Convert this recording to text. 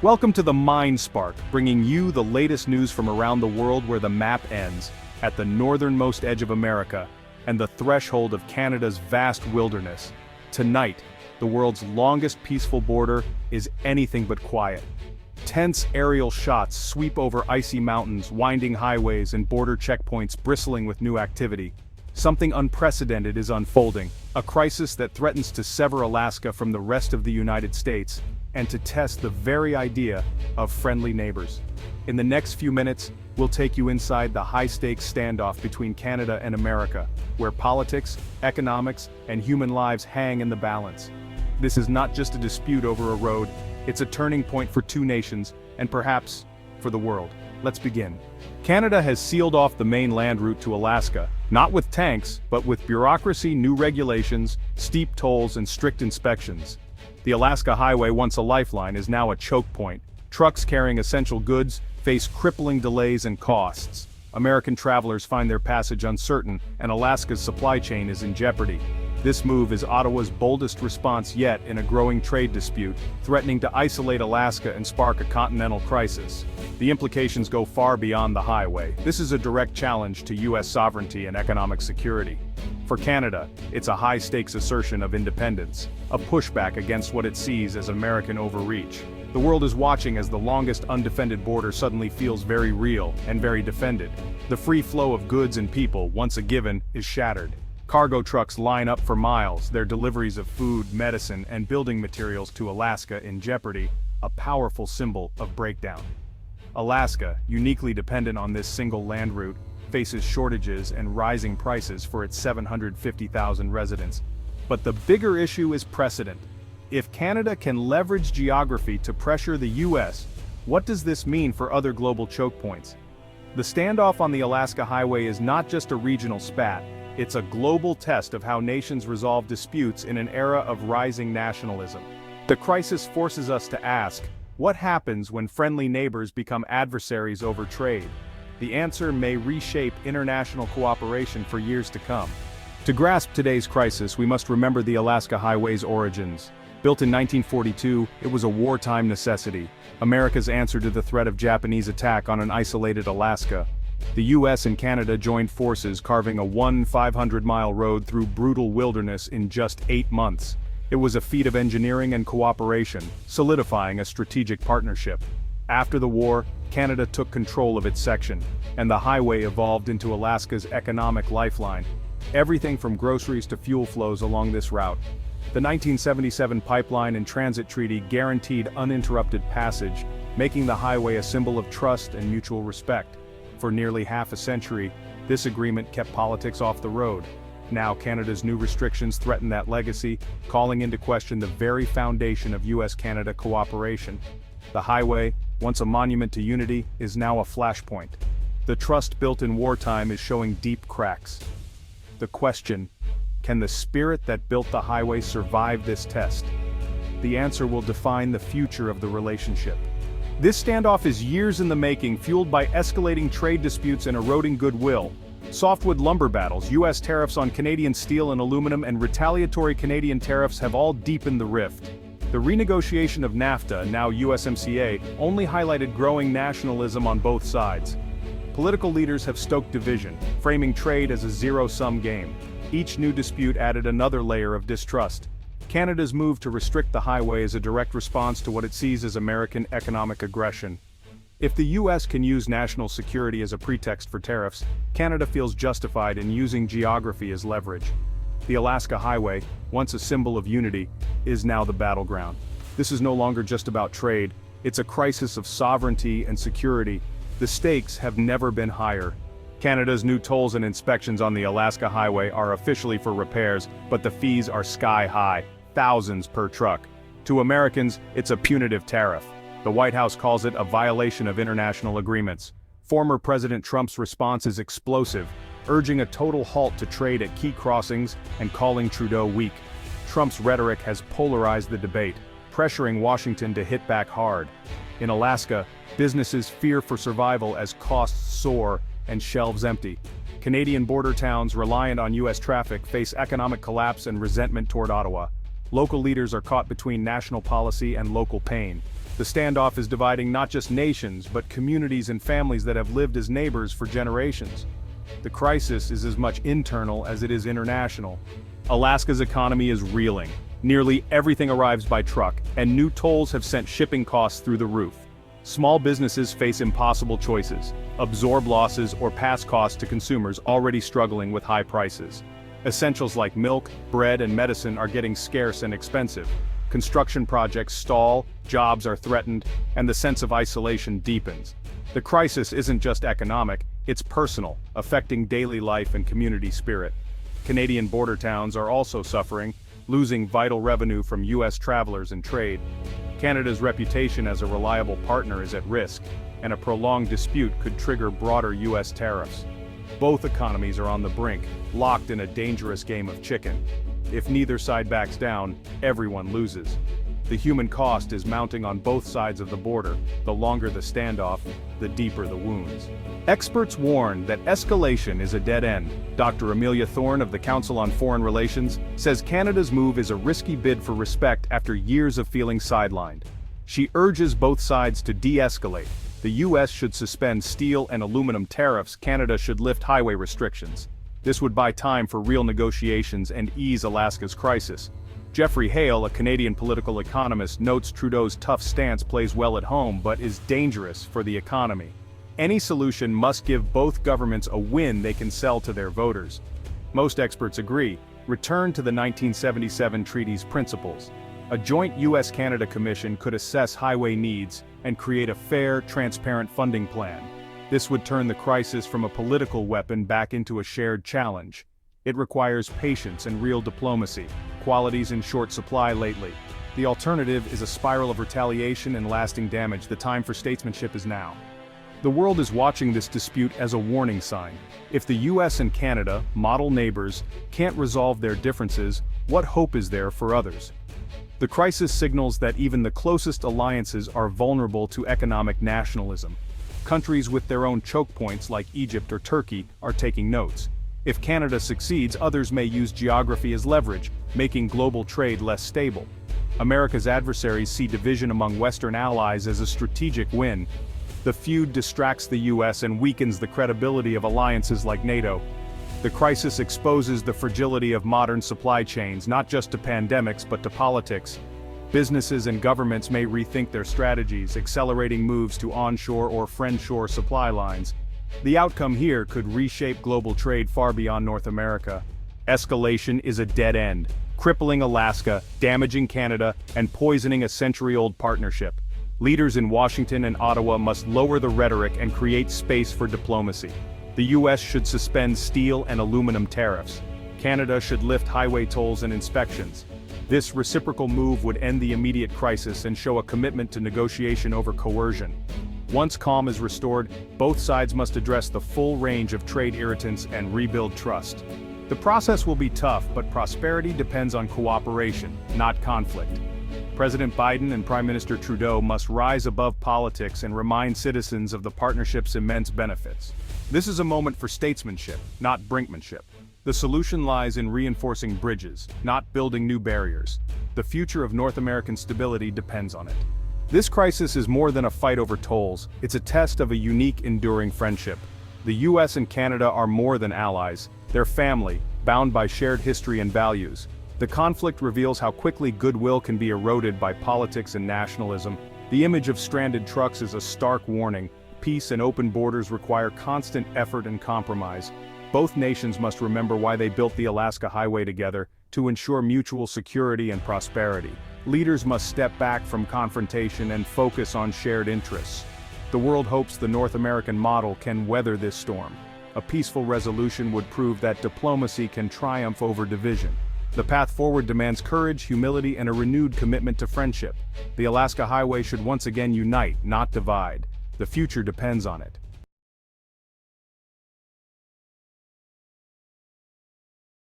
Welcome to the Mind Spark, bringing you the latest news from around the world where the map ends, at the northernmost edge of America, and the threshold of Canada's vast wilderness. Tonight, the world's longest peaceful border is anything but quiet. Tense aerial shots sweep over icy mountains, winding highways, and border checkpoints bristling with new activity. Something unprecedented is unfolding, a crisis that threatens to sever Alaska from the rest of the United States, and to test the very idea of friendly neighbors. In the next few minutes, we'll take you inside the high-stakes standoff between Canada and America, where politics, economics, and human lives hang in the balance. This is not just a dispute over a road, it's a turning point for two nations, and perhaps, for the world. Let's begin. Canada has sealed off the main land route to Alaska, not with tanks, but with bureaucracy, new regulations, steep tolls, and strict inspections. The Alaska Highway, once a lifeline, is now a choke point. Trucks carrying essential goods face crippling delays and costs. American travelers find their passage uncertain, and Alaska's supply chain is in jeopardy. This move is Ottawa's boldest response yet in a growing trade dispute, threatening to isolate Alaska and spark a continental crisis. The implications go far beyond the highway. This is a direct challenge to U.S. sovereignty and economic security. For Canada, it's a high-stakes assertion of independence, a pushback against what it sees as American overreach. The world is watching as the longest undefended border suddenly feels very real and very defended. The free flow of goods and people, once a given, is shattered. Cargo trucks line up for miles, their deliveries of food, medicine, and building materials to Alaska in jeopardy, a powerful symbol of breakdown. Alaska, uniquely dependent on this single land route, faces shortages and rising prices for its 750,000 residents. But the bigger issue is precedent. If Canada can leverage geography to pressure the US, what does this mean for other global choke points? The standoff on the Alaska Highway is not just a regional spat, it's a global test of how nations resolve disputes in an era of rising nationalism. The crisis forces us to ask, what happens when friendly neighbors become adversaries over trade? The answer may reshape international cooperation for years to come. To grasp today's crisis, we must remember the Alaska Highway's origins. Built in 1942, it was a wartime necessity, America's answer to the threat of Japanese attack on an isolated Alaska. The US and Canada joined forces, carving a 500-mile road through brutal wilderness in just 8 months. It was a feat of engineering and cooperation, solidifying a strategic partnership. After the war, Canada took control of its section, and the highway evolved into Alaska's economic lifeline. Everything from groceries to fuel flows along this route. The 1977 Pipeline and Transit Treaty guaranteed uninterrupted passage, making the highway a symbol of trust and mutual respect. For nearly half a century, this agreement kept politics off the road. Now Canada's new restrictions threaten that legacy, calling into question the very foundation of US-Canada cooperation. The highway, once a monument to unity, is now a flashpoint. The trust built in wartime is showing deep cracks. The question, can the spirit that built the highway survive this test? The answer will define the future of the relationship. This standoff is years in the making, fueled by escalating trade disputes and eroding goodwill. Softwood lumber battles, US tariffs on Canadian steel and aluminum, and retaliatory Canadian tariffs have all deepened the rift. The renegotiation of NAFTA, now USMCA, only highlighted growing nationalism on both sides. Political leaders have stoked division, framing trade as a zero-sum game. Each new dispute added another layer of distrust. Canada's move to restrict the highway is a direct response to what it sees as American economic aggression. If the US can use national security as a pretext for tariffs, Canada feels justified in using geography as leverage. The Alaska Highway, once a symbol of unity, is now the battleground. This is no longer just about trade, it's a crisis of sovereignty and security. The stakes have never been higher. Canada's new tolls and inspections on the Alaska Highway are officially for repairs, but the fees are sky high, thousands per truck. To Americans, it's a punitive tariff. The White House calls it a violation of international agreements. Former President Trump's response is explosive, urging a total halt to trade at key crossings and calling Trudeau weak. Trump's rhetoric has polarized the debate, pressuring Washington to hit back hard. In Alaska, businesses fear for survival as costs soar and shelves empty. Canadian border towns reliant on US traffic face economic collapse and resentment toward Ottawa. Local leaders are caught between national policy and local pain. The standoff is dividing not just nations, but communities and families that have lived as neighbors for generations. The crisis is as much internal as it is international. Alaska's economy is reeling. Nearly everything arrives by truck, and new tolls have sent shipping costs through the roof. Small businesses face impossible choices: absorb losses or pass costs to consumers already struggling with high prices. Essentials like milk, bread, and medicine are getting scarce and expensive. Construction projects stall, jobs are threatened, and the sense of isolation deepens. The crisis isn't just economic, it's personal, affecting daily life and community spirit. Canadian border towns are also suffering, losing vital revenue from U.S. travelers and trade. Canada's reputation as a reliable partner is at risk, and a prolonged dispute could trigger broader U.S. tariffs. Both economies are on the brink, locked in a dangerous game of chicken. If neither side backs down, everyone loses. The human cost is mounting on both sides of the border. The longer the standoff, the deeper the wounds. Experts warn that escalation is a dead end. Dr. Amelia Thorne of the Council on Foreign Relations says Canada's move is a risky bid for respect after years of feeling sidelined. She urges both sides to de-escalate. The U.S. should suspend steel and aluminum tariffs. Canada should lift highway restrictions. This would buy time for real negotiations and ease Alaska's crisis. Jeffrey Hale, a Canadian political economist, notes Trudeau's tough stance plays well at home but is dangerous for the economy. Any solution must give both governments a win they can sell to their voters. Most experts agree. Return to the 1977 treaty's principles. A joint U.S.-Canada commission could assess highway needs and create a fair, transparent funding plan. This would turn the crisis from a political weapon back into a shared challenge. It requires patience and real diplomacy, qualities in short supply lately. The alternative is a spiral of retaliation and lasting damage. The time for statesmanship is now. The world is watching this dispute as a warning sign. If the US and Canada, model neighbors, can't resolve their differences, what hope is there for others? The crisis signals that even the closest alliances are vulnerable to economic nationalism. Countries with their own choke points like Egypt or Turkey are taking notes. If Canada succeeds, others may use geography as leverage, making global trade less stable. America's adversaries see division among Western allies as a strategic win. The feud distracts the US and weakens the credibility of alliances like NATO. The crisis exposes the fragility of modern supply chains, not just to pandemics but to politics. Businesses and governments may rethink their strategies, accelerating moves to onshore or friendshore supply lines. The outcome here could reshape global trade far beyond North America. Escalation is a dead end, crippling Alaska, damaging Canada, and poisoning a century-old partnership. Leaders in Washington and Ottawa must lower the rhetoric and create space for diplomacy. The U.S. should suspend steel and aluminum tariffs. Canada should lift highway tolls and inspections. This reciprocal move would end the immediate crisis and show a commitment to negotiation over coercion. Once calm is restored, both sides must address the full range of trade irritants and rebuild trust. The process will be tough, but prosperity depends on cooperation, not conflict. President Biden and Prime Minister Trudeau must rise above politics and remind citizens of the partnership's immense benefits. This is a moment for statesmanship, not brinkmanship. The solution lies in reinforcing bridges, not building new barriers. The future of North American stability depends on it. This crisis is more than a fight over tolls, it's a test of a unique, enduring friendship. The US and Canada are more than allies, they're family, bound by shared history and values. The conflict reveals how quickly goodwill can be eroded by politics and nationalism. The image of stranded trucks is a stark warning. Peace and open borders require constant effort and compromise. Both nations must remember why they built the Alaska Highway together, to ensure mutual security and prosperity. Leaders must step back from confrontation and focus on shared interests. The world hopes the North American model can weather this storm. A peaceful resolution would prove that diplomacy can triumph over division. The path forward demands courage, humility, and a renewed commitment to friendship. The Alaska Highway should once again unite, not divide. The future depends on it.